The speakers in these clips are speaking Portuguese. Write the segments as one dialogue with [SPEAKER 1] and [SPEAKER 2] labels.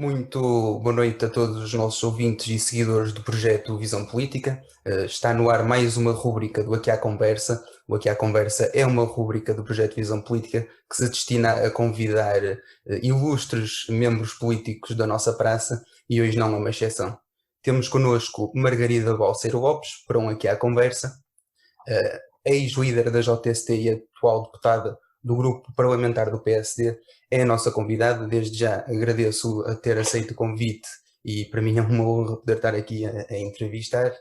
[SPEAKER 1] Muito boa noite a todos os nossos ouvintes e seguidores do projeto Visão Política. Está no ar mais uma rúbrica do Aqui à Conversa. O Aqui à Conversa é uma rúbrica do projeto Visão Política que se destina a convidar ilustres membros políticos da nossa praça e hoje não é uma exceção. Temos connosco Margarida Balseiro Lopes para um Aqui à Conversa, ex-líder da JST e atual deputada do grupo parlamentar do PSD, é a nossa convidada. Desde já agradeço a ter aceito o convite e para mim é uma honra poder estar aqui a entrevistar.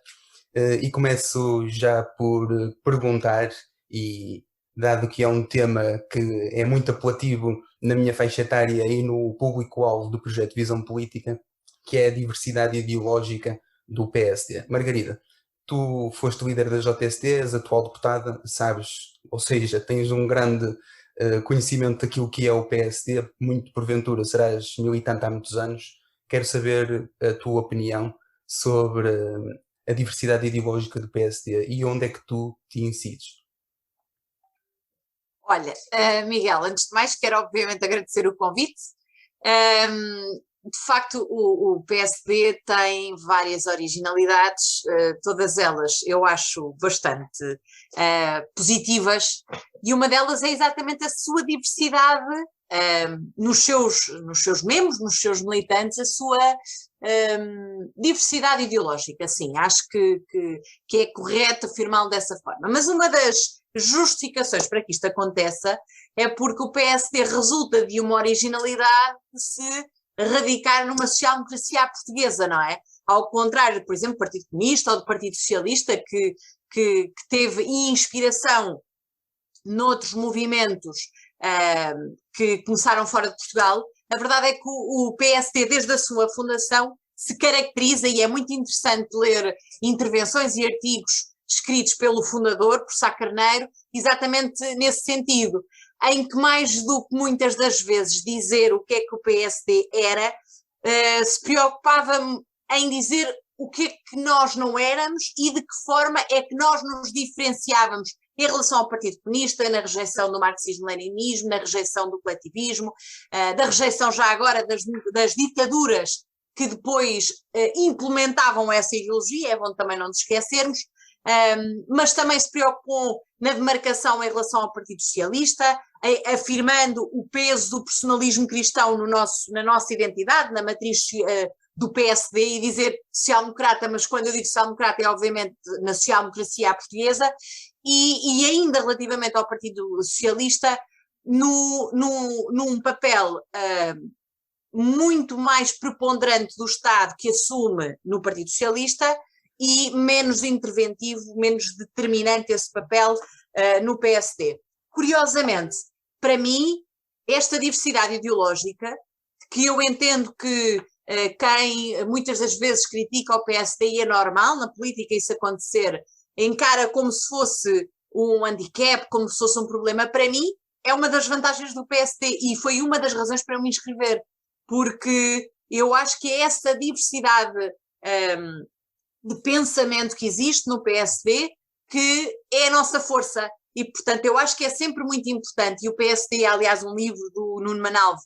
[SPEAKER 1] E começo já por perguntar, e dado que é um tema que é muito apelativo na minha faixa etária e no público-alvo do projeto Visão Política, que é a diversidade ideológica do PSD. Margarida, tu foste líder da JST, és atual deputada, sabes, ou seja, tens um grande conhecimento daquilo que é o PSD, muito porventura serás militante há muitos anos. Quero saber a tua opinião sobre a diversidade ideológica do PSD e onde é que tu te incides.
[SPEAKER 2] Olha, Miguel, antes de mais quero obviamente agradecer o convite. De facto, o PSD tem várias originalidades, todas elas eu acho bastante positivas, e uma delas é exatamente a sua diversidade nos seus membros, nos seus militantes, a sua diversidade ideológica. Sim, acho que é correto afirmá-lo dessa forma. Mas uma das justificações para que isto aconteça é porque o PSD resulta de uma originalidade de se radicar numa social-democracia à portuguesa, não é? Ao contrário, por exemplo, do Partido Comunista ou do Partido Socialista, que teve inspiração noutros movimentos que começaram fora de Portugal. A verdade é que o PSD, desde a sua fundação, se caracteriza, e é muito interessante ler intervenções e artigos escritos pelo fundador, por Sá Carneiro, exatamente nesse sentido, em que mais do que muitas das vezes dizer o que é que o PSD era, se preocupava em dizer o que é que nós não éramos e de que forma é que nós nos diferenciávamos em relação ao Partido Comunista, na rejeição do marxismo-leninismo, na rejeição do coletivismo, da rejeição já agora das ditaduras que depois implementavam essa ideologia, é bom também não nos esquecermos, mas também se preocupou na demarcação em relação ao Partido Socialista, afirmando o peso do personalismo cristão na nossa identidade, na matriz do PSD, e dizer social-democrata, mas quando eu digo social-democrata é obviamente na social-democracia à portuguesa, e ainda relativamente ao Partido Socialista, num papel muito mais preponderante do Estado que assume no Partido Socialista e menos interventivo, menos determinante esse papel no PSD. Curiosamente, para mim, esta diversidade ideológica, que eu entendo que quem muitas das vezes critica o PSD, e é normal na política isso acontecer, encara como se fosse um handicap, como se fosse um problema, para mim é uma das vantagens do PSD e foi uma das razões para eu me inscrever, porque eu acho que é essa diversidade de pensamento que existe no PSD que é a nossa força, e portanto eu acho que é sempre muito importante, e o PSD, aliás, um livro do Nuno Manalvo,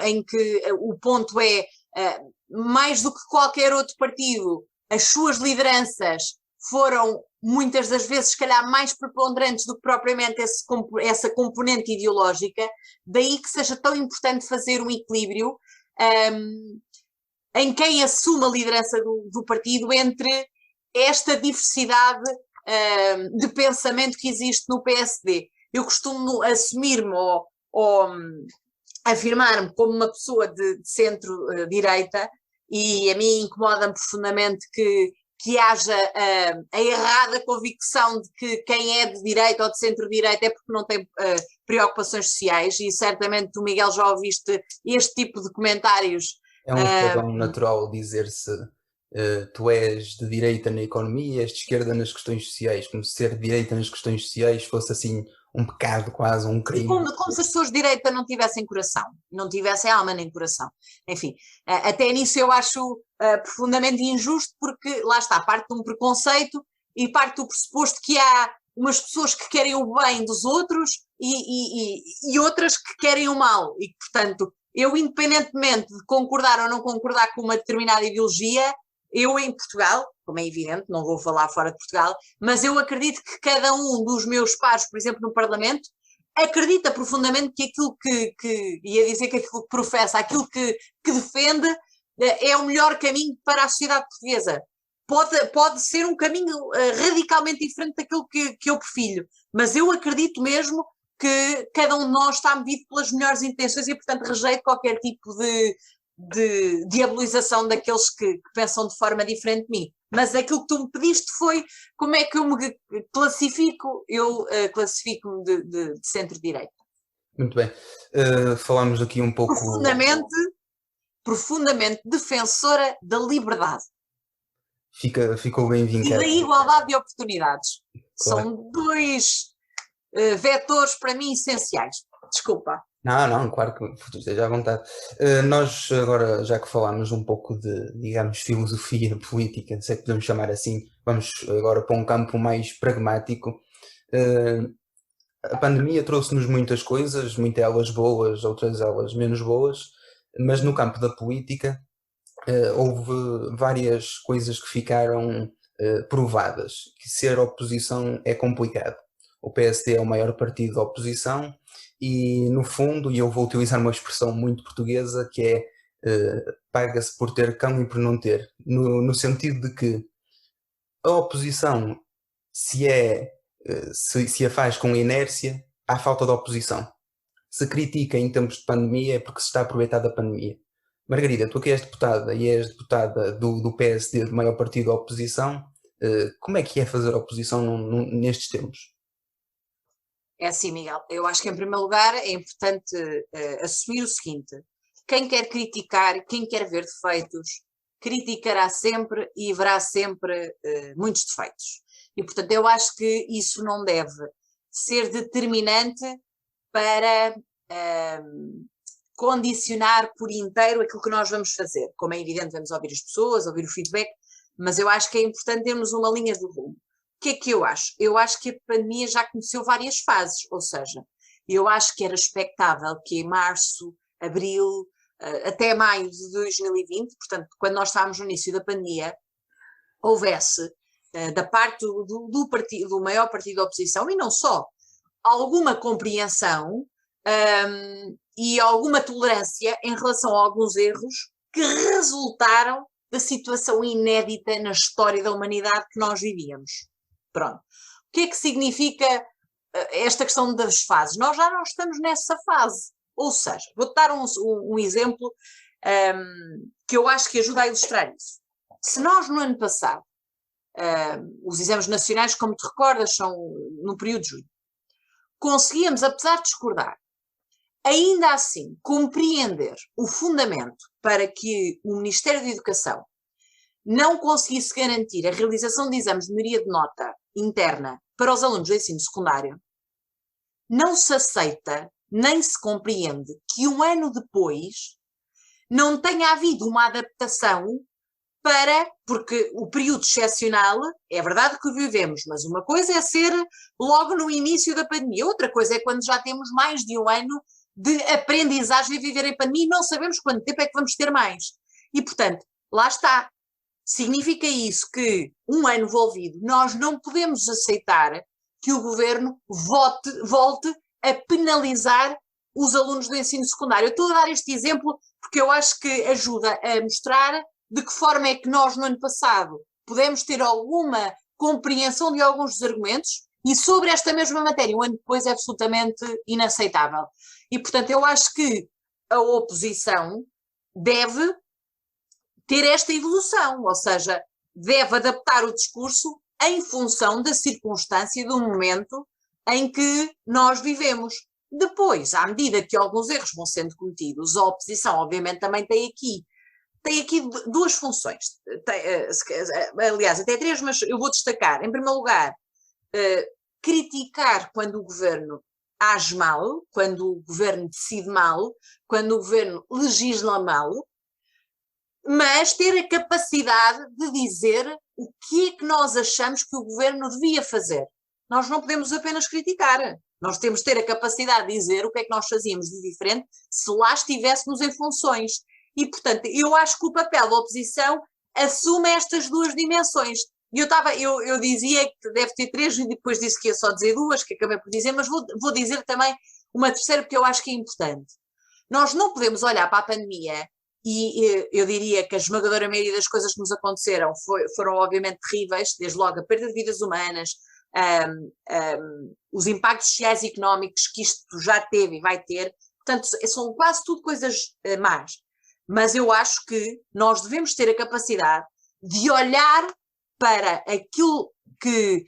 [SPEAKER 2] em que o ponto é, mais do que qualquer outro partido, as suas lideranças foram muitas das vezes, se calhar, mais preponderantes do que propriamente essa componente ideológica, daí que seja tão importante fazer um equilíbrio em quem assume a liderança do partido entre esta diversidade de pensamento que existe no PSD. Eu costumo assumir-me ou afirmar-me como uma pessoa de centro-direita, e a mim incomoda-me profundamente que haja a errada convicção de que quem é de direita ou de centro-direita é porque não tem preocupações sociais, e certamente tu, Miguel, já ouviste este tipo de comentários.
[SPEAKER 1] É um jargão natural dizer-se tu és de direita na economia e és de esquerda nas questões sociais, como se ser de direita nas questões sociais fosse assim um pecado, quase um crime.
[SPEAKER 2] Como se as pessoas de direita não tivessem coração, não tivessem alma nem coração. Enfim, até nisso eu acho profundamente injusto, porque lá está, parte de um preconceito e parte do pressuposto que há umas pessoas que querem o bem dos outros e outras que querem o mal, e que, portanto, eu, independentemente de concordar ou não concordar com uma determinada ideologia, eu em Portugal, como é evidente, não vou falar fora de Portugal, mas eu acredito que cada um dos meus pares, por exemplo, no Parlamento, acredita profundamente que aquilo ia dizer que aquilo que professa, aquilo que defende, é o melhor caminho para a sociedade portuguesa. Pode ser um caminho radicalmente diferente daquilo que eu prefiro, mas eu acredito mesmo que cada um de nós está movido pelas melhores intenções e, portanto, rejeito qualquer tipo de diabolização daqueles que pensam de forma diferente de mim. Mas aquilo que tu me pediste foi como é que eu me classifico. Eu classifico-me de centro-direita.
[SPEAKER 1] Muito bem. Falámos aqui um pouco...
[SPEAKER 2] Profundamente defensora da liberdade.
[SPEAKER 1] Ficou bem vincado.
[SPEAKER 2] E da igualdade de oportunidades.
[SPEAKER 1] Claro.
[SPEAKER 2] São dois vetores para mim essenciais. Desculpa.
[SPEAKER 1] Não, claro que esteja à vontade. Nós agora, já que falámos um pouco de, digamos, filosofia política, se é que podemos chamar assim, vamos agora para um campo mais pragmático. A pandemia trouxe-nos muitas coisas, muitas elas boas, outras elas menos boas, mas no campo da política houve várias coisas que ficaram provadas, que ser oposição é complicado. O PSD é o maior partido da oposição e, no fundo, e eu vou utilizar uma expressão muito portuguesa, que é paga-se por ter cão e por não ter, no sentido de que a oposição, se a faz com inércia, há falta de oposição. Se critica em tempos de pandemia é porque se está a aproveitar da pandemia. Margarida, tu que és deputada e és deputada do PSD, do maior partido da oposição, como é que é fazer oposição nestes tempos?
[SPEAKER 2] É assim, Miguel, eu acho que em primeiro lugar é importante assumir o seguinte: quem quer criticar, quem quer ver defeitos, criticará sempre e verá sempre muitos defeitos. E portanto eu acho que isso não deve ser determinante para condicionar por inteiro aquilo que nós vamos fazer. Como é evidente, vamos ouvir as pessoas, ouvir o feedback, mas eu acho que é importante termos uma linha de rumo. O que é que eu acho? Eu acho que a pandemia já conheceu várias fases, ou seja, eu acho que era expectável que em março, abril, até maio de 2020, portanto, quando nós estávamos no início da pandemia, houvesse, da parte do maior partido da oposição, e não só, alguma compreensão e alguma tolerância em relação a alguns erros que resultaram da situação inédita na história da humanidade que nós vivíamos. Pronto. O que é que significa esta questão das fases? Nós já não estamos nessa fase. Ou seja, vou-te dar um exemplo que eu acho que ajuda a ilustrar isso. Se nós no ano passado, os exames nacionais, como te recordas, são no período de junho, conseguíamos, apesar de discordar, ainda assim compreender o fundamento para que o Ministério da Educação não conseguisse garantir a realização de exames de melhoria de nota interna para os alunos do ensino secundário, não se aceita nem se compreende que um ano depois não tenha havido uma adaptação porque o período excepcional, é verdade que o vivemos, mas uma coisa é ser logo no início da pandemia, outra coisa é quando já temos mais de um ano de aprendizagem a viver em pandemia e não sabemos quanto tempo é que vamos ter mais. E, portanto, lá está. Significa isso que, um ano envolvido, nós não podemos aceitar que o governo volte a penalizar os alunos do ensino secundário. Eu estou a dar este exemplo porque eu acho que ajuda a mostrar de que forma é que nós, no ano passado, pudemos ter alguma compreensão de alguns dos argumentos e sobre esta mesma matéria, um ano depois, é absolutamente inaceitável. E, portanto, eu acho que a oposição deve ter esta evolução, ou seja, deve adaptar o discurso em função da circunstância, do momento em que nós vivemos. Depois, à medida que alguns erros vão sendo cometidos, a oposição, obviamente, também tem aqui duas funções, aliás, até três, mas eu vou destacar. Em primeiro lugar, criticar quando o governo age mal, quando o governo decide mal, quando o governo legisla mal, mas ter a capacidade de dizer o que é que nós achamos que o governo devia fazer. Nós não podemos apenas criticar, Nós temos de ter a capacidade de dizer o que é que nós fazíamos de diferente se lá estivéssemos em funções. E, portanto, eu acho que o papel da oposição assume estas duas dimensões. Eu dizia que deve ter três e depois disse que ia só dizer duas, que acabei por dizer, mas vou dizer também uma terceira porque eu acho que é importante. Nós não podemos olhar para a pandemia e eu diria que a esmagadora maioria das coisas que nos aconteceram foram obviamente terríveis, desde logo a perda de vidas humanas, os impactos sociais e económicos que isto já teve e vai ter, portanto são quase tudo coisas más, mas eu acho que nós devemos ter a capacidade de olhar para aquilo que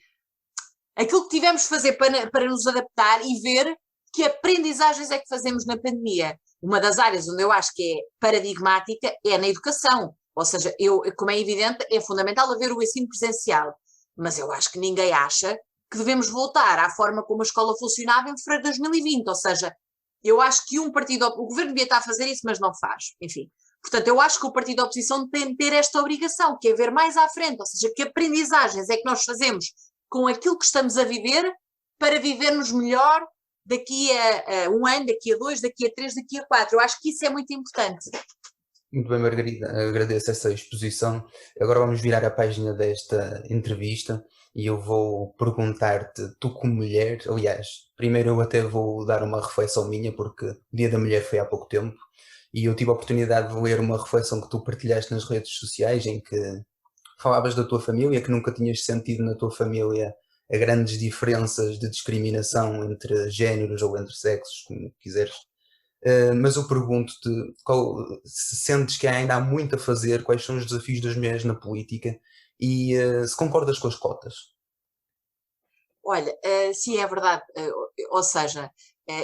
[SPEAKER 2] tivemos de fazer para nos adaptar e ver que aprendizagens é que fazemos na pandemia. Uma das áreas onde eu acho que é paradigmática é na educação, ou seja, como é evidente, é fundamental haver o ensino presencial, mas eu acho que ninguém acha que devemos voltar à forma como a escola funcionava em fevereiro de 2020, ou seja, eu acho que o governo devia estar a fazer isso, mas não faz, enfim. Portanto, eu acho que o partido da oposição tem de ter esta obrigação, que é ver mais à frente, ou seja, que aprendizagens é que nós fazemos com aquilo que estamos a viver para vivermos melhor daqui a 1 ano, daqui a 2, daqui a 3, daqui a 4. Eu acho que isso é muito importante.
[SPEAKER 1] Muito bem, Margarida, agradeço essa exposição. Agora vamos virar a página desta entrevista e eu vou perguntar-te, tu como mulher, aliás, primeiro eu até vou dar uma reflexão minha, porque o Dia da Mulher foi há pouco tempo, e eu tive a oportunidade de ler uma reflexão que tu partilhaste nas redes sociais, em que falavas da tua família, que nunca tinhas sentido na tua família a grandes diferenças de discriminação entre géneros ou entre sexos, como quiseres. Mas eu pergunto-te, se sentes que ainda há muito a fazer, quais são os desafios das mulheres na política e se concordas com as cotas?
[SPEAKER 2] Olha, sim, é verdade. Ou seja,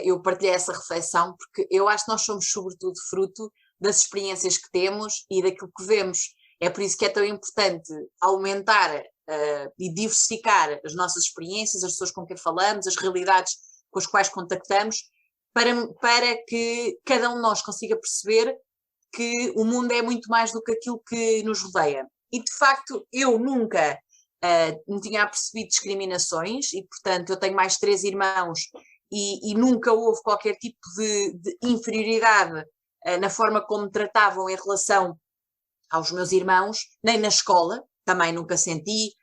[SPEAKER 2] eu partilhei essa reflexão porque eu acho que nós somos sobretudo fruto das experiências que temos e daquilo que vemos. É por isso que é tão importante aumentar e diversificar as nossas experiências, as pessoas com quem falamos, as realidades com as quais contactamos, para que cada um de nós consiga perceber que o mundo é muito mais do que aquilo que nos rodeia. E, de facto, eu nunca me tinha apercebido discriminações e, portanto, eu tenho mais 3 irmãos e nunca houve qualquer tipo de inferioridade na forma como me tratavam em relação aos meus irmãos, nem na escola, também nunca senti.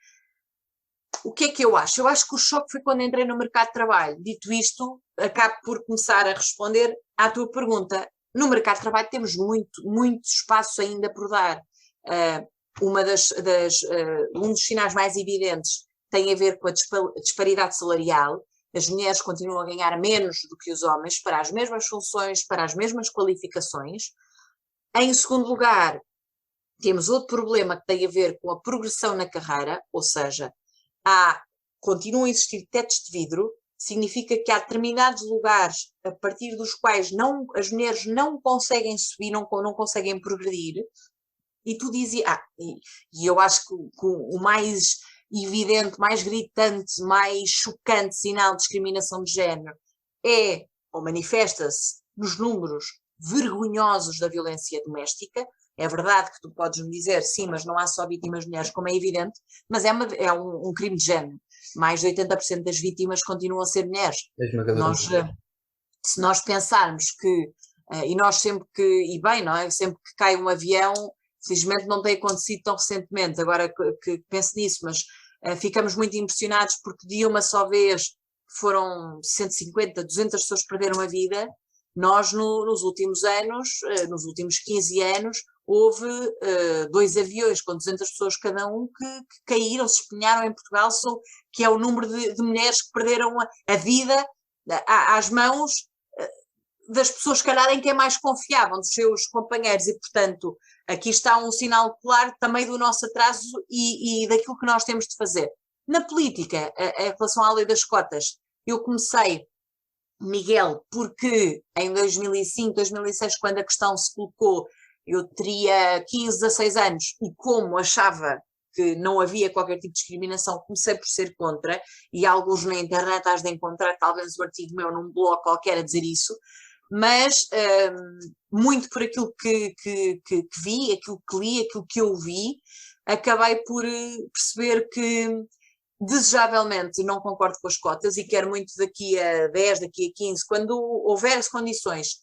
[SPEAKER 2] O que é que eu acho? Eu acho que o choque foi quando entrei no mercado de trabalho. Dito isto, acabo por começar a responder à tua pergunta. No mercado de trabalho temos muito espaço ainda por dar. Um dos sinais mais evidentes tem a ver com a disparidade salarial. As mulheres continuam a ganhar menos do que os homens para as mesmas funções, para as mesmas qualificações. Em segundo lugar, temos outro problema que tem a ver com a progressão na carreira, ou seja, continuam a existir tetos de vidro, significa que há determinados lugares a partir dos quais as mulheres não conseguem subir, não conseguem progredir, e tu dizias, e eu acho que o mais evidente, mais gritante, mais chocante sinal de discriminação de género ou manifesta-se nos números vergonhosos da violência doméstica. É verdade que tu podes me dizer, sim, mas não há só vítimas mulheres, como é evidente, mas é um crime de género. Mais de 80% das vítimas continuam a ser mulheres. Se nós pensarmos que, e nós sempre que, e bem, não é? Sempre que cai um avião, felizmente não tem acontecido tão recentemente, agora que penso nisso, mas ficamos muito impressionados porque de uma só vez foram 150, 200 pessoas que perderam a vida. Nós, nos últimos anos, nos últimos 15 anos, houve 2 aviões com 200 pessoas cada um que caíram, se espinharam em Portugal, que é o número de mulheres que perderam a vida às mãos das pessoas, se calhar, em quem mais confiavam, dos seus companheiros, e, portanto, aqui está um sinal claro também do nosso atraso e daquilo que nós temos de fazer. Na política, em relação à lei das cotas, eu comecei, Miguel, porque em 2005, 2006, quando a questão se colocou, eu teria 15, 16 anos e como achava que não havia qualquer tipo de discriminação, comecei por ser contra, e alguns na internet has de encontrar talvez um artigo meu num blog qualquer a dizer isso, mas muito por aquilo que vi, aquilo que li, aquilo que eu vi, acabei por perceber que desejavelmente não concordo com as cotas e quero muito daqui a 10, daqui a 15, quando houver as condições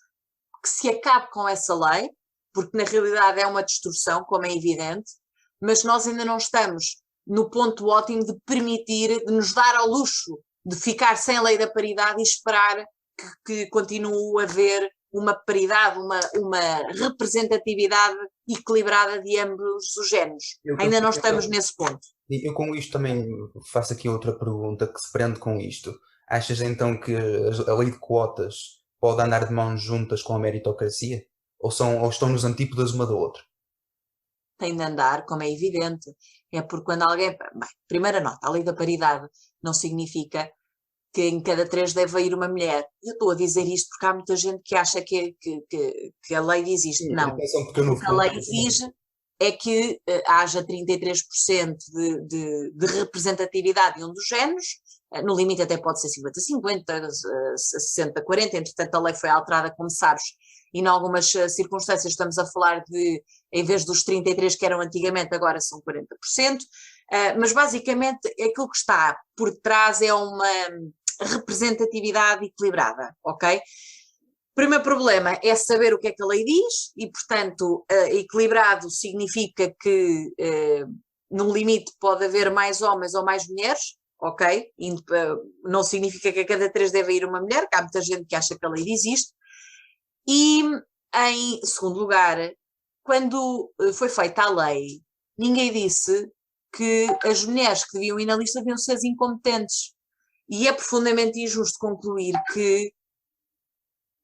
[SPEAKER 2] que se acabe com essa lei, porque na realidade é uma distorção, como é evidente, mas nós ainda não estamos no ponto ótimo de permitir, de nos dar ao luxo de ficar sem a lei da paridade e esperar que continue a haver uma paridade, uma representatividade equilibrada de ambos os géneros. Ainda não estamos nesse ponto.
[SPEAKER 1] Eu com isto também faço aqui outra pergunta que se prende com isto. Achas então que a lei de cotas pode andar de mãos juntas com a meritocracia? Ou estão nos antípodas uma da outra?
[SPEAKER 2] Tem de andar, como é evidente. É porque quando alguém... Bem, primeira nota, a lei da paridade não significa que em cada 3 deve ir uma mulher. Eu estou a dizer isto porque há muita gente que acha que a lei diz isto. Sim, não. O que a lei exige é que haja 33% de representatividade de um dos géneros, no limite até pode ser 50-50, 60-40, entretanto a lei foi alterada, como sabes, e em algumas circunstâncias estamos a falar de, em vez dos 33% que eram antigamente, agora são 40%, mas basicamente aquilo que está por trás é uma representatividade equilibrada, ok? O primeiro problema é saber o que é que a lei diz e, portanto, equilibrado significa que no limite pode haver mais homens ou mais mulheres, ok? Não significa que a cada 3 deve ir uma mulher, que há muita gente que acha que a lei diz isto. E, em segundo lugar, quando foi feita a lei, ninguém disse que as mulheres que deviam ir na lista deviam ser as incompetentes. E é profundamente injusto concluir que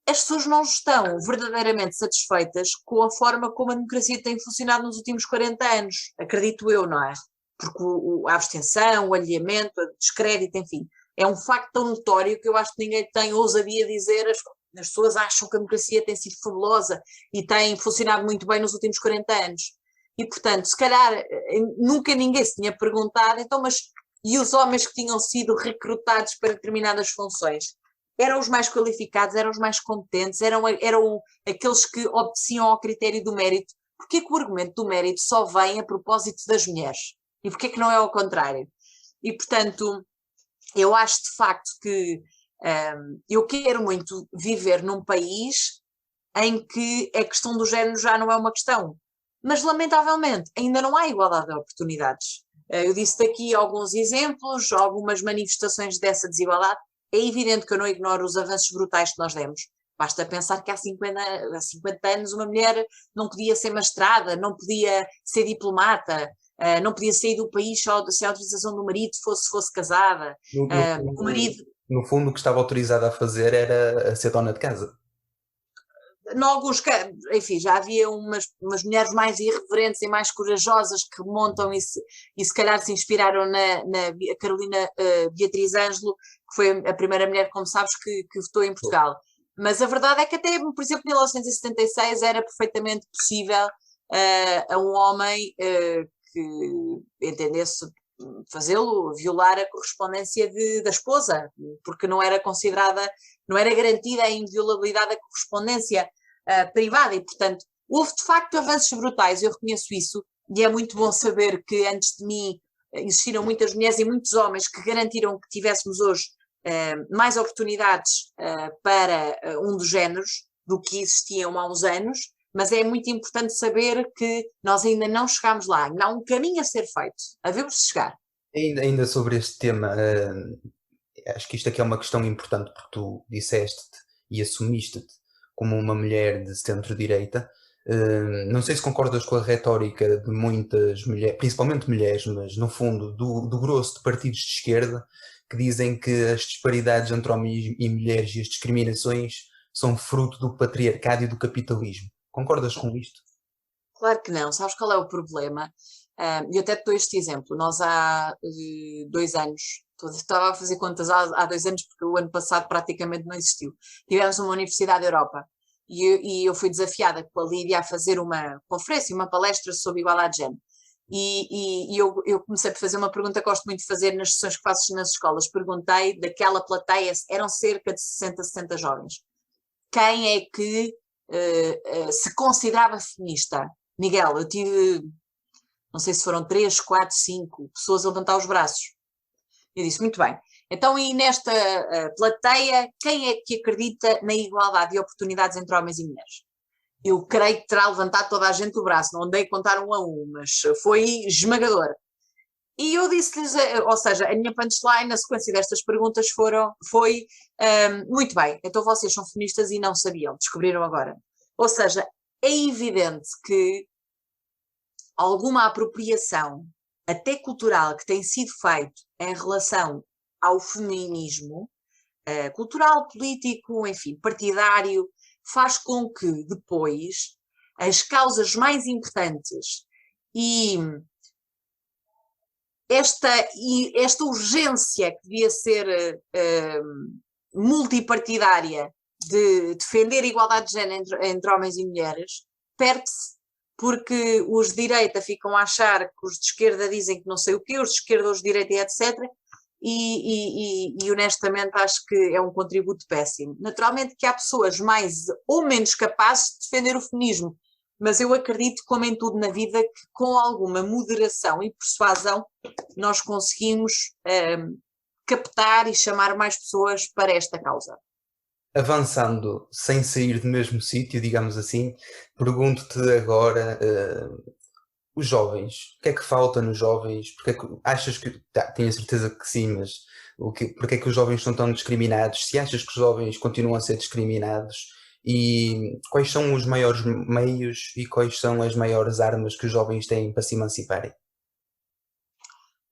[SPEAKER 2] as pessoas não estão verdadeiramente satisfeitas com a forma como a democracia tem funcionado nos últimos 40 anos, acredito eu, não é? Porque a abstenção, o alheamento, o descrédito, enfim, é um facto tão notório que eu acho que ninguém tem ousadia dizer as pessoas acham que a democracia tem sido fabulosa e tem funcionado muito bem nos últimos 40 anos. E, portanto, se calhar nunca ninguém se tinha perguntado, então, mas e os homens que tinham sido recrutados para determinadas funções? Eram os mais qualificados, eram os mais competentes, eram aqueles que obedeciam ao critério do mérito. Porquê que o argumento do mérito só vem a propósito das mulheres? E porquê que não é ao contrário? E, portanto, eu acho de facto que eu quero muito viver num país em que a questão do género já não é uma questão. Mas, lamentavelmente, ainda não há igualdade de oportunidades. Eu disse daqui alguns exemplos, algumas manifestações dessa desigualdade. É evidente que eu não ignoro os avanços brutais que nós demos. Basta pensar que há 50 anos uma mulher não podia ser magistrada, não podia ser diplomata, não podia sair do país só sem a autorização do marido fosse casada. O marido...
[SPEAKER 1] No fundo, o que estava autorizado a fazer era a ser dona de casa.
[SPEAKER 2] Em alguns casos, enfim, já havia umas mulheres mais irreverentes e mais corajosas que remontam e se calhar se inspiraram na Carolina Beatriz Ângelo, que foi a primeira mulher, como sabes, que votou em Portugal. Mas a verdade é que até, por exemplo, em 1976 era perfeitamente possível a um homem que entendesse fazê-lo, violar a correspondência da esposa, porque não era considerada, não era garantida a inviolabilidade da correspondência privada e, portanto, houve de facto avanços brutais, eu reconheço isso, e é muito bom saber que antes de mim existiram muitas mulheres e muitos homens que garantiram que tivéssemos hoje mais oportunidades para um dos géneros do que existiam há uns anos, mas é muito importante saber que nós ainda não chegámos lá, ainda há um caminho a ser feito, havemos de chegar.
[SPEAKER 1] Ainda sobre este tema, acho que isto aqui é uma questão importante porque tu disseste-te e assumiste-te como uma mulher de centro-direita. Não sei se concordas com a retórica de muitas mulheres, principalmente mulheres, mas no fundo do grosso de partidos de esquerda, que dizem que as disparidades entre homens e mulheres e as discriminações são fruto do patriarcado e do capitalismo. Concordas com isto?
[SPEAKER 2] Claro que não. Sabes qual é o problema? Eu até te dou este exemplo. Nós há 2 anos, estava a fazer contas há 2 anos, porque o ano passado praticamente não existiu. Tivemos uma Universidade da Europa e eu fui desafiada com a Lídia a fazer uma conferência, uma palestra sobre igualdade de género. E eu comecei por fazer uma pergunta que gosto muito de fazer nas sessões que faço nas escolas. Perguntei daquela plateia, eram cerca de 60, 70 jovens. Quem é que se considerava feminista? Miguel, eu tive, não sei se foram 3, 4, 5 pessoas a levantar os braços. Eu disse, muito bem. Então, e nesta plateia, quem é que acredita na igualdade de oportunidades entre homens e mulheres? Eu creio que terá levantado toda a gente o braço, não andei a contar um a um, mas foi esmagador. E eu disse-lhes, ou seja, a minha punchline na sequência destas perguntas foi muito bem, então vocês são feministas e não sabiam, descobriram agora. Ou seja, é evidente que alguma apropriação, até cultural, que tem sido feito em relação ao feminismo, cultural, político, enfim, partidário, faz com que depois as causas mais importantes e esta urgência que devia ser multipartidária de defender a igualdade de género entre homens e mulheres, perde-se porque os de direita ficam a achar que os de esquerda dizem que não sei o quê, os de esquerda, os de direita e etc. E honestamente acho que é um contributo péssimo. Naturalmente que há pessoas mais ou menos capazes de defender o feminismo, mas eu acredito, como em tudo na vida, que com alguma moderação e persuasão nós conseguimos captar e chamar mais pessoas para esta causa.
[SPEAKER 1] Avançando, sem sair do mesmo sítio, digamos assim, pergunto-te agora, os jovens, o que é que falta nos jovens? Porque é que achas que, tenho a certeza que sim, mas porque é que os jovens estão tão discriminados? Se achas que os jovens continuam a ser discriminados? E quais são os maiores meios e quais são as maiores armas que os jovens têm para se emanciparem?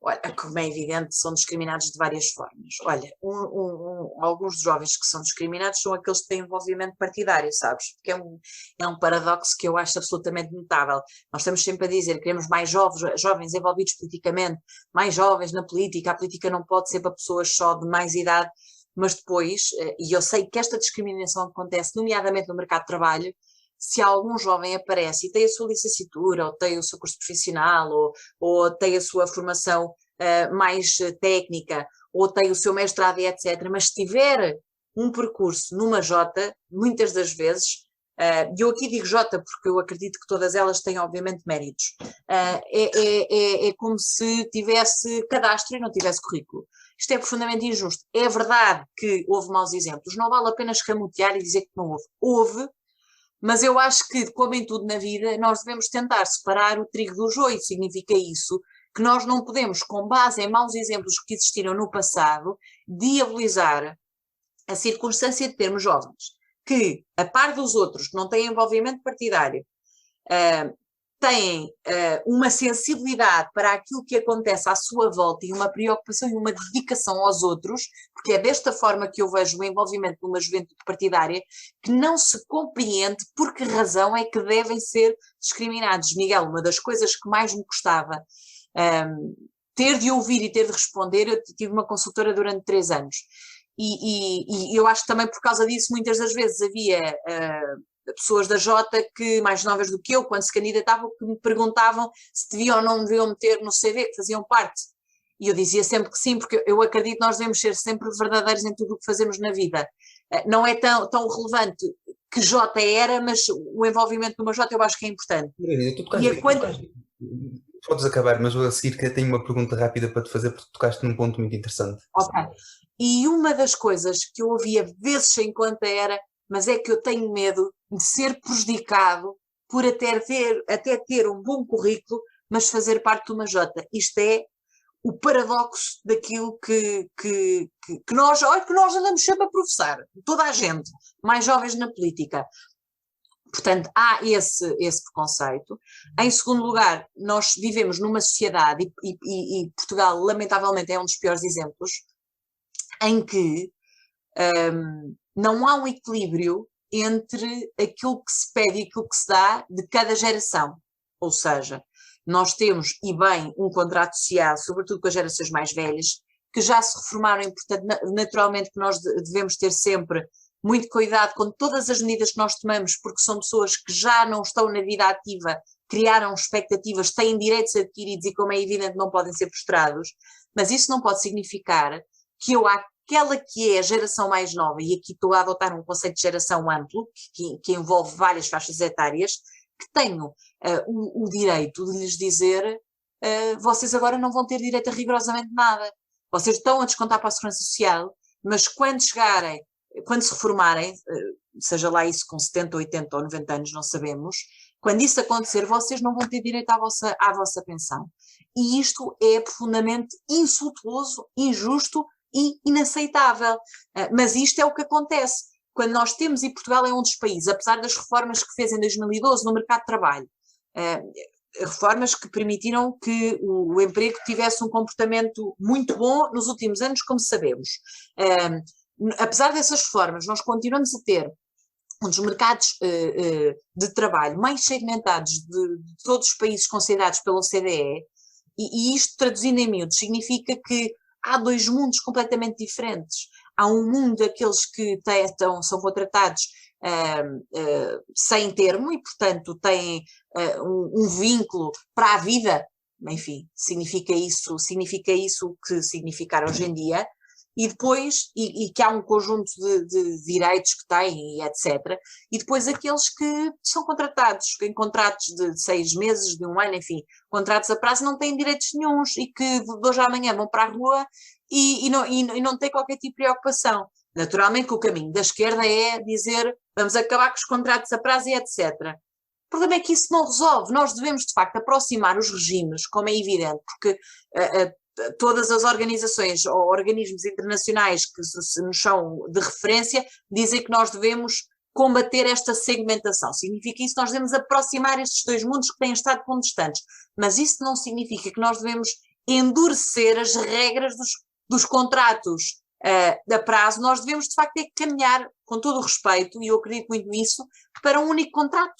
[SPEAKER 2] Olha, como é evidente, são discriminados de várias formas. Olha, alguns dos jovens que são discriminados são aqueles que têm envolvimento partidário, sabes? Porque é um paradoxo que eu acho absolutamente notável. Nós estamos sempre a dizer que queremos mais jovens envolvidos politicamente, mais jovens na política. A política não pode ser para pessoas só de mais idade, mas depois, e eu sei que esta discriminação acontece, nomeadamente no mercado de trabalho, se algum jovem aparece e tem a sua licenciatura, ou tem o seu curso profissional, ou tem a sua formação mais técnica, ou tem o seu mestrado e etc., mas se tiver um percurso numa Jota, muitas das vezes, e eu aqui digo Jota porque eu acredito que todas elas têm obviamente méritos, é como se tivesse cadastro e não tivesse currículo. Isto é profundamente injusto. É verdade que houve maus exemplos, não vale a pena escamotear e dizer que não houve. Houve, mas eu acho que, como em tudo na vida, nós devemos tentar separar o trigo do joio. Significa isso que nós não podemos, com base em maus exemplos que existiram no passado, diabolizar a circunstância de termos jovens que, a par dos outros, que não têm envolvimento partidário, têm uma sensibilidade para aquilo que acontece à sua volta e uma preocupação e uma dedicação aos outros, porque é desta forma que eu vejo o envolvimento de uma juventude partidária que não se compreende por que razão é que devem ser discriminados. Miguel, uma das coisas que mais me custava ter de ouvir e ter de responder, eu tive uma consultora durante 3 anos e eu acho que também por causa disso muitas das vezes havia pessoas da Jota que, mais novas do que eu, quando se candidatavam, que me perguntavam se deviam ou não deviam meter no CV, que faziam parte. E eu dizia sempre que sim, porque eu acredito que nós devemos ser sempre verdadeiros em tudo o que fazemos na vida. Não é tão relevante que Jota era, mas o envolvimento numa Jota eu acho que é importante.
[SPEAKER 1] Podes acabar, mas vou a seguir que eu tenho uma pergunta rápida para te fazer, porque tocaste num ponto muito interessante.
[SPEAKER 2] Ok. E uma das coisas que eu ouvia vezes sem conta era: mas é que eu tenho medo de ser prejudicado por até ter um bom currículo, mas fazer parte de uma Jota. Isto é o paradoxo daquilo que nós andamos sempre a professar, toda a gente, mais jovens na política. Portanto, há esse preconceito. Em segundo lugar, nós vivemos numa sociedade, e Portugal, lamentavelmente, é um dos piores exemplos, em que não há um equilíbrio entre aquilo que se pede e aquilo que se dá de cada geração. Ou seja, nós temos, e bem, um contrato social, sobretudo com as gerações mais velhas, que já se reformaram e, portanto, naturalmente que nós devemos ter sempre muito cuidado com todas as medidas que nós tomamos, porque são pessoas que já não estão na vida ativa, criaram expectativas, têm direitos adquiridos e, como é evidente, não podem ser frustrados, mas isso não pode significar que eu, aquela que é a geração mais nova, e aqui estou a adotar um conceito de geração amplo, que envolve várias faixas etárias, que tenho o direito de lhes dizer vocês agora não vão ter direito a rigorosamente nada. vocês estão a descontar para a Segurança Social, mas quando se reformarem, seja lá isso com 70, 80 ou 90 anos, não sabemos, quando isso acontecer, vocês não vão ter direito à vossa pensão. E isto é profundamente insultuoso, injusto e inaceitável. Mas isto é o que acontece. Quando nós temos, e Portugal é um dos países, apesar das reformas que fez em 2012 no mercado de trabalho, reformas que permitiram que o emprego tivesse um comportamento muito bom nos últimos anos, como sabemos. Apesar dessas reformas, nós continuamos a ter um dos mercados de trabalho mais segmentados de todos os países considerados pela OCDE, e isto, traduzindo em miúdos, significa que há dois mundos completamente diferentes. Há um mundo daqueles que são contratados sem termo e, portanto, têm um vínculo para a vida, enfim, significa isso que significar hoje em dia, e depois, e que há um conjunto de direitos que têm, e etc. E depois aqueles que são contratados em contratos de 6 meses, de 1 ano, enfim, contratos a prazo, não têm direitos nenhuns e que de hoje à manhã vão para a rua e não têm qualquer tipo de preocupação. Naturalmente que o caminho da esquerda é dizer vamos acabar com os contratos a prazo e etc. O problema é que isso não resolve. Nós devemos, de facto, aproximar os regimes, como é evidente, porque todas as organizações ou organismos internacionais que nos são de referência dizem que nós devemos combater esta segmentação. Significa isso que nós devemos aproximar estes dois mundos que têm estado tão distantes. Mas isso não significa que nós devemos endurecer as regras dos contratos a prazo. Nós devemos, de facto, ter que caminhar, com todo o respeito, e eu acredito muito nisso, para um único contrato.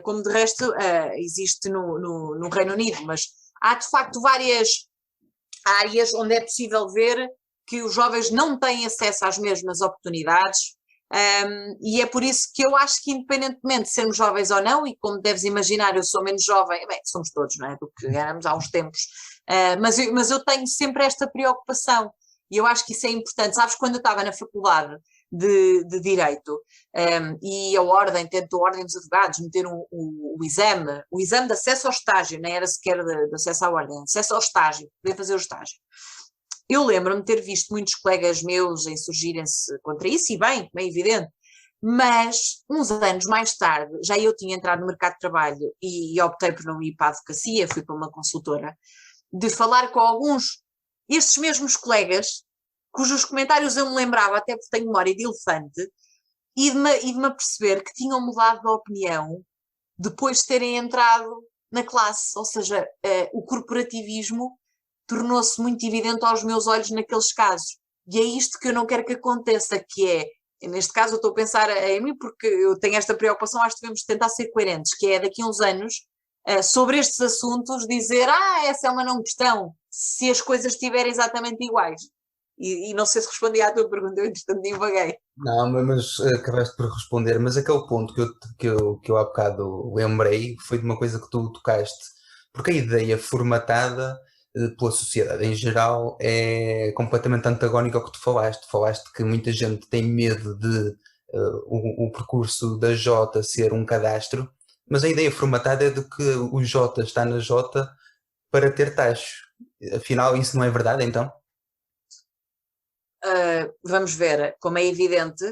[SPEAKER 2] Como de resto existe no Reino Unido, mas há de facto várias áreas onde é possível ver que os jovens não têm acesso às mesmas oportunidades, e é por isso que eu acho que, independentemente de sermos jovens ou não, e como deves imaginar, eu sou menos jovem, bem, somos todos, não é, do que éramos há uns tempos, mas eu tenho sempre esta preocupação, e eu acho que isso é importante. Sabes, quando eu estava na faculdade de Direito, e a Ordem tentou, a Ordem dos Advogados, meter o exame de acesso ao estágio, nem era sequer de acesso à Ordem, acesso ao estágio, poder fazer o estágio. Eu lembro-me de ter visto muitos colegas meus insurgirem-se contra isso, e bem, é evidente, mas uns anos mais tarde, já eu tinha entrado no mercado de trabalho e optei por não ir para a advocacia, fui para uma consultora, de falar com alguns, estes mesmos colegas, cujos comentários eu me lembrava, até porque tenho memória de elefante, e de me aperceber que tinham mudado de opinião depois de terem entrado na classe, ou seja, o corporativismo tornou-se muito evidente aos meus olhos naqueles casos, e é isto que eu não quero que aconteça, que é, neste caso eu estou a pensar em mim porque eu tenho esta preocupação, acho que devemos tentar ser coerentes, que é daqui a uns anos, sobre estes assuntos, dizer, essa é uma não questão, se as coisas estiverem exatamente iguais. E não sei se respondi à tua pergunta, eu entretanto divaguei.
[SPEAKER 1] Não, mas acabaste por responder, mas aquele ponto que eu há bocado lembrei foi de uma coisa que tu tocaste, porque a ideia formatada pela sociedade em geral é completamente antagónica ao que tu falaste. Falaste que muita gente tem medo de o percurso da Jota ser um cadastro, mas a ideia formatada é de que o Jota está na Jota para ter taxas. Afinal, isso não é verdade, então?
[SPEAKER 2] Vamos ver, como é evidente,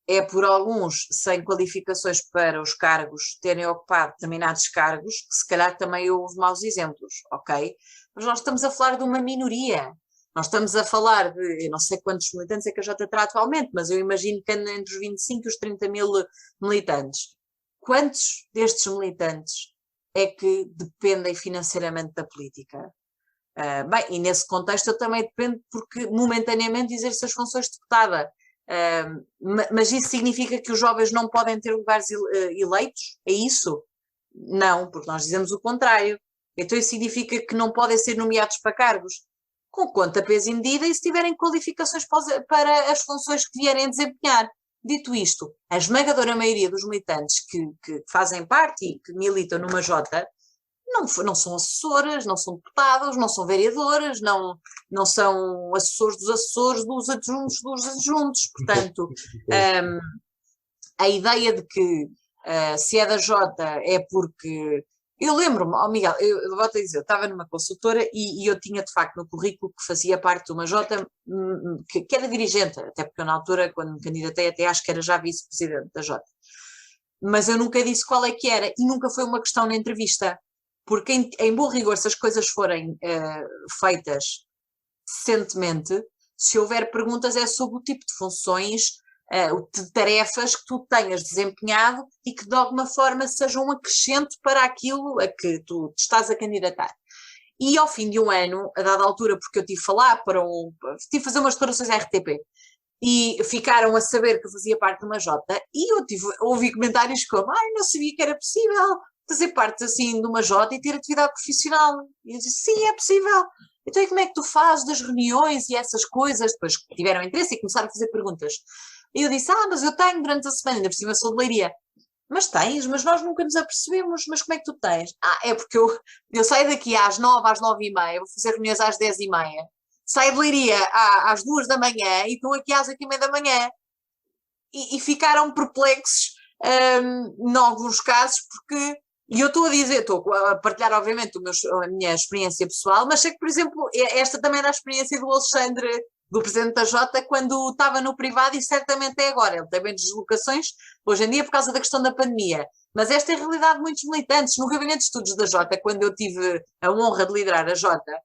[SPEAKER 2] é por alguns sem qualificações para os cargos terem ocupado determinados cargos que se calhar também houve maus exemplos, ok? Mas nós estamos a falar de uma minoria, nós estamos a falar de, eu não sei quantos militantes é que a Jota terá atualmente, mas eu imagino que anda entre os 25 e os 30 mil militantes. Quantos destes militantes é que dependem financeiramente da política? Bem, e nesse contexto eu também dependo porque momentaneamente exerço as funções de deputada, mas isso significa que os jovens não podem ter lugares eleitos? É isso? Não, porque nós dizemos o contrário. Então isso significa que não podem ser nomeados para cargos com conta, peso e medida e se tiverem qualificações para as funções que vierem a desempenhar. Dito isto, a esmagadora maioria dos militantes que fazem parte e que militam numa Jota não são assessoras, não são deputadas, não são vereadoras, não são assessores dos adjuntos dos adjuntos. Portanto, a ideia de que se é da Jota é porque Eu lembro-me, Miguel, eu vou-te dizer, eu estava numa consultora e eu tinha de facto no currículo que fazia parte de uma J, que era dirigente, até porque eu na altura, quando me candidatei, até acho que era já vice-presidente da J. Mas eu nunca disse qual é que era e nunca foi uma questão na entrevista, porque em bom rigor, se as coisas forem feitas decentemente, se houver perguntas é sobre o tipo de funções, de tarefas que tu tenhas desempenhado e que de alguma forma sejam um acrescento para aquilo a que tu te estás a candidatar. E ao fim de um ano, a dada altura, porque eu tive a falar tive a fazer umas declarações à RTP, e ficaram a saber que eu fazia parte de uma J, e ouvi comentários como, não sabia que era possível fazer parte assim de uma J e ter atividade profissional. E eu disse, sim, é possível. Então, e como é que tu fazes das reuniões e essas coisas? Depois tiveram interesse e começaram a fazer perguntas. E eu disse, mas eu tenho durante a semana, ainda por cima sou de Leiria. Mas tens, mas nós nunca nos apercebemos, mas como é que tu tens? É porque eu saio daqui às 9, às 9h30, vou fazer reuniões às 10h30, saio de Leiria às 2 da manhã e estou aqui às 8h30 da manhã. E ficaram perplexos, em alguns casos, porque... E eu estou a dizer, estou a partilhar, obviamente, a minha experiência pessoal, mas sei que, por exemplo, esta também era a experiência do Alexandre, do presidente da Jota, quando estava no privado e certamente é agora. Ele tem menos deslocações hoje em dia por causa da questão da pandemia. Mas esta é a realidade de muitos militantes. No Gabinete de Estudos da Jota, quando eu tive a honra de liderar a Jota,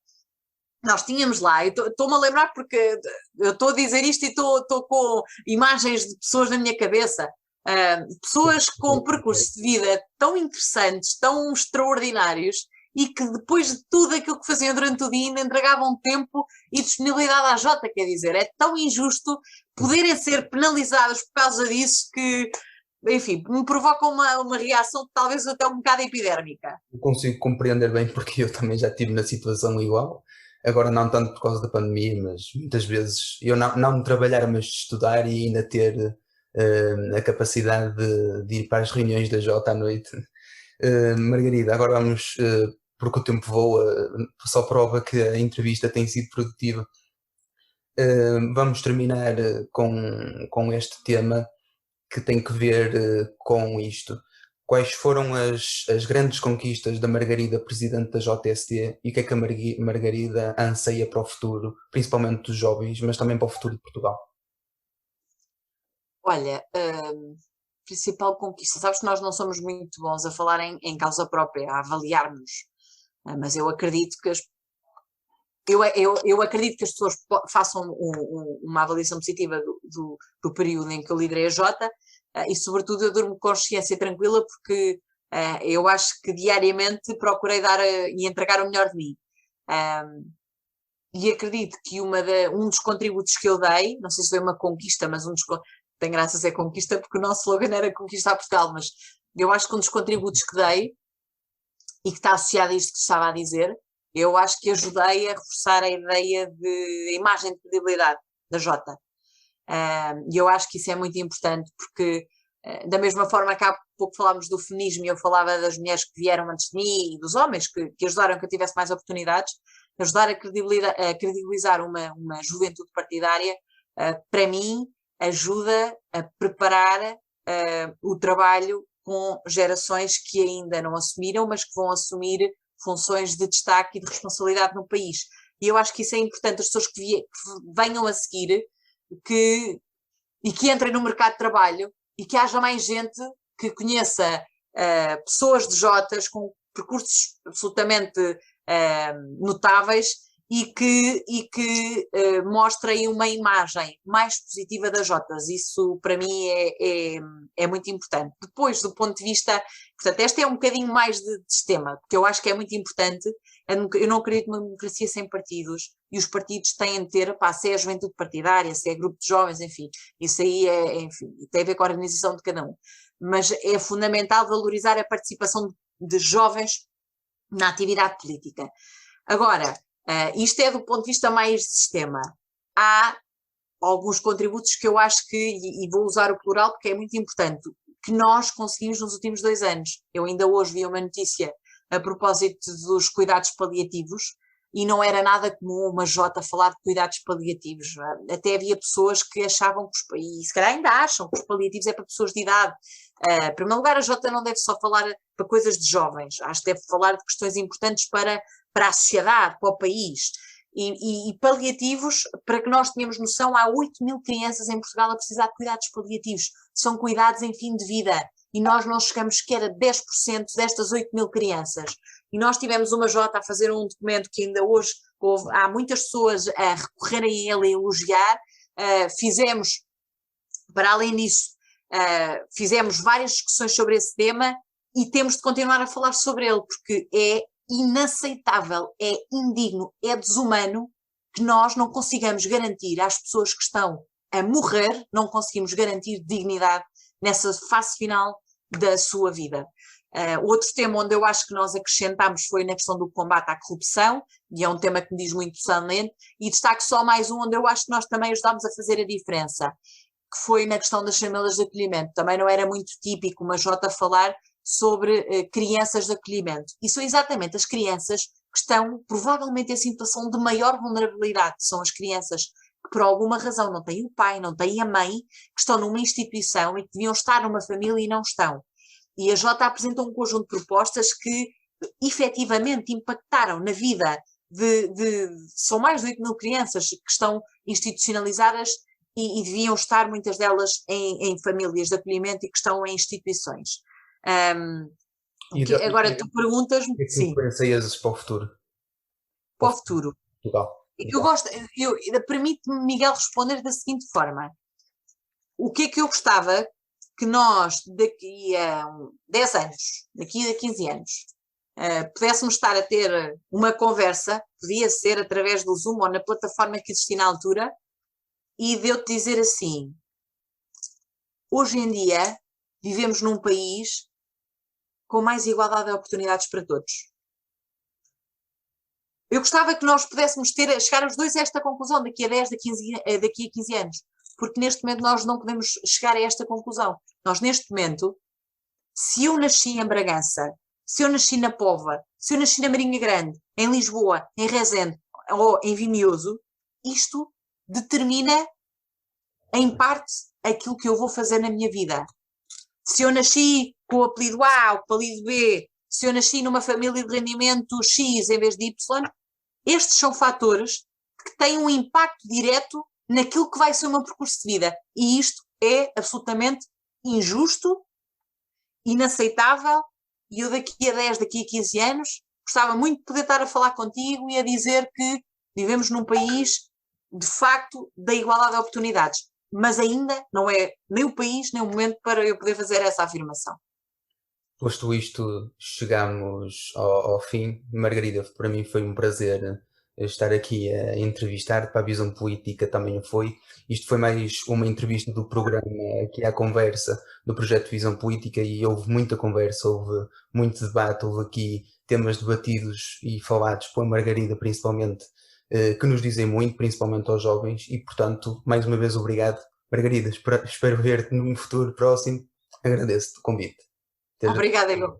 [SPEAKER 2] nós tínhamos lá, estou-me a lembrar porque eu estou a dizer isto e estou com imagens de pessoas na minha cabeça. Pessoas com percursos de vida tão interessantes, tão extraordinários e que depois de tudo aquilo que faziam durante o dia ainda entregavam tempo e disponibilidade à Jota, quer dizer, é tão injusto poderem ser penalizados por causa disso que, enfim, me provoca uma reação talvez até um bocado epidérmica.
[SPEAKER 1] Eu consigo compreender bem porque eu também já estive na situação igual, agora não tanto por causa da pandemia, mas muitas vezes eu não trabalhar, mas estudar e ainda ter a capacidade de ir para as reuniões da Jota à noite. Margarida, agora vamos, porque o tempo voa, só prova que a entrevista tem sido produtiva. Vamos terminar com este tema que tem que ver com isto. Quais foram as grandes conquistas da Margarida, presidente da JST, e o que é que a Margarida anseia para o futuro, principalmente dos jovens, mas também para o futuro de Portugal?
[SPEAKER 2] Olha, principal conquista, sabes que nós não somos muito bons a falar em causa própria, a avaliarmos, mas eu acredito que eu acredito que as pessoas façam uma avaliação positiva do período em que eu liderei a Jota, e sobretudo eu durmo com consciência tranquila porque eu acho que diariamente procurei dar e entregar o melhor de mim. E acredito que um dos contributos que eu dei, não sei se foi uma conquista, mas tem graça a ser conquista porque o nosso slogan era conquistar Portugal, mas eu acho que um dos contributos que dei e que está associado a isto que estava a dizer, eu acho que ajudei a reforçar a ideia de imagem de credibilidade da Jota. E eu acho que isso é muito importante porque, da mesma forma que há pouco falámos do feminismo e eu falava das mulheres que vieram antes de mim e dos homens que ajudaram que eu tivesse mais oportunidades, ajudar a credibilizar uma juventude partidária, para mim, ajuda a preparar o trabalho com gerações que ainda não assumiram, mas que vão assumir funções de destaque e de responsabilidade no país. E eu acho que isso é importante, as pessoas que venham a seguir e que entrem no mercado de trabalho e que haja mais gente que conheça pessoas de Jotas com percursos absolutamente notáveis e que mostrem uma imagem mais positiva das Jotas. Isso para mim é muito importante. Depois, do ponto de vista, portanto, este é um bocadinho mais de sistema, porque eu acho que é muito importante. Eu não acredito numa democracia sem partidos e os partidos têm de ter, se é a juventude partidária, se é grupo de jovens, enfim, isso aí enfim, tem a ver com a organização de cada um. Mas é fundamental valorizar a participação de jovens na atividade política. Agora, isto é do ponto de vista mais de sistema. Há alguns contributos que eu acho que, e vou usar o plural porque é muito importante, que nós conseguimos nos últimos 2 anos. Eu ainda hoje vi uma notícia a propósito dos cuidados paliativos, e não era nada comum uma Jota falar de cuidados paliativos. Até havia pessoas que achavam que, e se calhar ainda acham, que os paliativos é para pessoas de idade. Em primeiro lugar, a Jota não deve só falar para coisas de jovens, acho que deve falar de questões importantes para a sociedade, para o país. E paliativos, para que nós tenhamos noção, há 8.000 crianças em Portugal a precisar de cuidados paliativos. São cuidados em fim de vida. E nós não chegamos sequer a 10% destas 8.000 crianças. E nós tivemos uma Jota a fazer um documento que ainda hoje há muitas pessoas a recorrerem a ele e elogiar. Fizemos, para além disso, fizemos várias discussões sobre esse tema e temos de continuar a falar sobre ele, porque é inaceitável, é indigno, é desumano que nós não consigamos garantir às pessoas que estão a morrer, não conseguimos garantir dignidade nessa fase final da sua vida. Outro tema onde eu acho que nós acrescentámos foi na questão do combate à corrupção, e é um tema que me diz muito pessoalmente, e destaco só mais um onde eu acho que nós também ajudámos a fazer a diferença, que foi na questão das famílias de acolhimento. Também não era muito típico uma Jota falar sobre crianças de acolhimento. E são exatamente as crianças que estão provavelmente em situação de maior vulnerabilidade, são as crianças que por alguma razão não têm o pai, não têm a mãe, que estão numa instituição e que deviam estar numa família e não estão. E a Jota apresentou um conjunto de propostas que efetivamente impactaram na vida são mais de 8.000 crianças que estão institucionalizadas e deviam estar muitas delas em famílias de acolhimento e que estão em instituições. Agora tu perguntas-me,
[SPEAKER 1] que
[SPEAKER 2] sim,
[SPEAKER 1] pensas para o futuro?
[SPEAKER 2] para o futuro. Permite-me, Miguel, responder da seguinte forma. O que é que eu gostava que nós, daqui a 10 anos, daqui a 15 anos, pudéssemos estar a ter uma conversa, podia ser através do Zoom ou na plataforma que existia na altura, e de eu te dizer assim, hoje em dia vivemos num país com mais igualdade de oportunidades para todos. Eu gostava que nós pudéssemos chegar os dois a esta conclusão daqui a 10, daqui a 15 anos, porque neste momento nós não podemos chegar a esta conclusão. Nós neste momento, se eu nasci em Bragança, se eu nasci na Póvoa, se eu nasci na Marinha Grande, em Lisboa, em Rezende ou em Vimioso, isto determina em parte aquilo que eu vou fazer na minha vida. Se eu nasci com o apelido A, o apelido B, se eu nasci numa família de rendimento X em vez de Y, estes são fatores que têm um impacto direto naquilo que vai ser o meu percurso de vida. E isto é absolutamente injusto, inaceitável, e eu daqui a 10, daqui a 15 anos, gostava muito de poder estar a falar contigo e a dizer que vivemos num país, de facto, da igualdade de oportunidades. Mas ainda não é nem o país, nem o momento para eu poder fazer essa afirmação.
[SPEAKER 1] Posto isto, chegamos ao fim. Margarida, para mim foi um prazer estar aqui a entrevistar, para a Visão Política também o foi. Isto foi mais uma entrevista do programa aqui à conversa do projeto Visão Política e houve muita conversa, houve muito debate, houve aqui temas debatidos e falados pela Margarida principalmente, que nos dizem muito, principalmente aos jovens, e portanto, mais uma vez obrigado. Margarida, espero ver-te num futuro próximo. Agradeço-te o convite.
[SPEAKER 2] Obrigada, Elô.